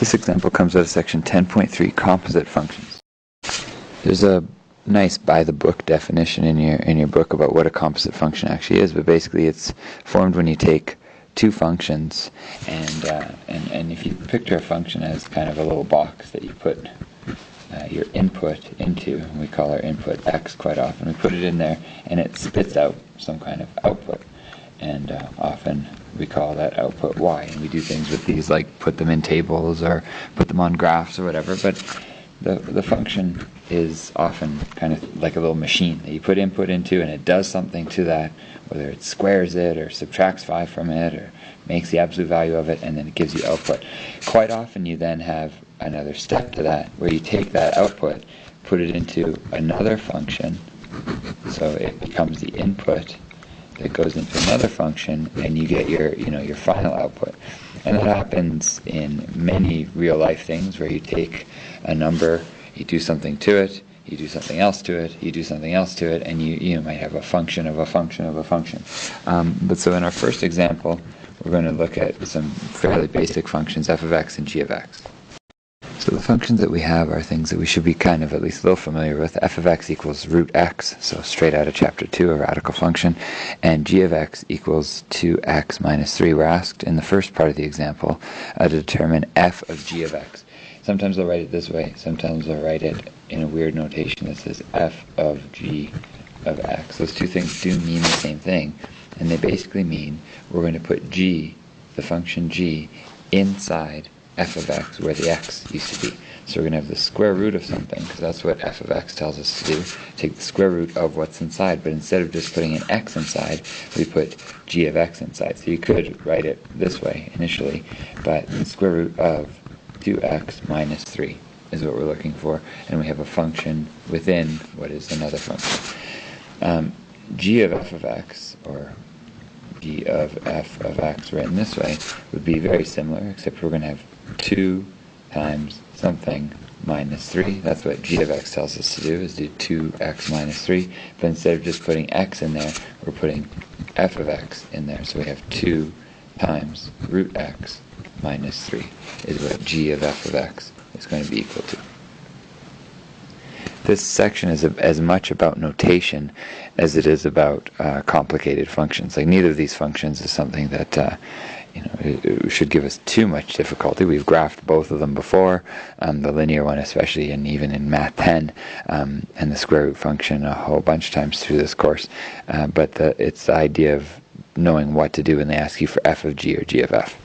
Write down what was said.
This example comes out of section 10.3, composite functions. There's a nice by-the-book definition in your book about what a composite function actually is, but basically it's formed when you take two functions, and if you picture a function as kind of a little box that you put your input into, and we call our input x quite often, we put it in there and it spits out some kind of output, and often we call that output y, and we do things with these like put them in tables or put them on graphs or whatever, but the function is often kind of like a little machine that you put input into and it does something to that, whether it squares it or subtracts 5 from it or makes the absolute value of it, and then it gives you output. Quite often you then have another step to that where you take that output, put it into another function, so it becomes the input that goes into another function, and you get your final output. And that happens in many real life things where you take a number, you do something to it, you do something else to it, you do something else to it, and you might have a function of a function of a function. But so in our first example, we're going to look at some fairly basic functions, f of x and g of x. So the functions that we have are things that we should be kind of at least a little familiar with. F of x equals root x, so straight out of chapter 2, a radical function, and g of x equals 2x minus 3. We're asked in the first part of the example to determine f of g of x. Sometimes I'll write it this way, sometimes I'll write it in a weird notation that says f of g of x. Those two things do mean the same thing, and they basically mean we're going to put g, the function g, inside f of x where the x used to be. So we're going to have the square root of something, because that's what f of x tells us to do. Take the square root of what's inside, but instead of just putting an x inside, we put g of x inside. So you could write it this way initially, but the square root of 2x minus 3 is what we're looking for, and we have a function within what is another function. G of f of x, or g of f of x written this way, would be very similar, except we're going to have 2 times something minus 3. That's what g of x tells us to do, is do 2x minus 3. But instead of just putting x in there, we're putting f of x in there. So we have 2 times root x minus 3 is what g of f of x is going to be equal to. This section is as much about notation as it is about complicated functions. Like, neither of these functions is something that it should give us too much difficulty. We've graphed both of them before, the linear one especially, and even in Math 10, and the square root function a whole bunch of times through this course. But it's the idea of knowing what to do when they ask you for f of g or g of f.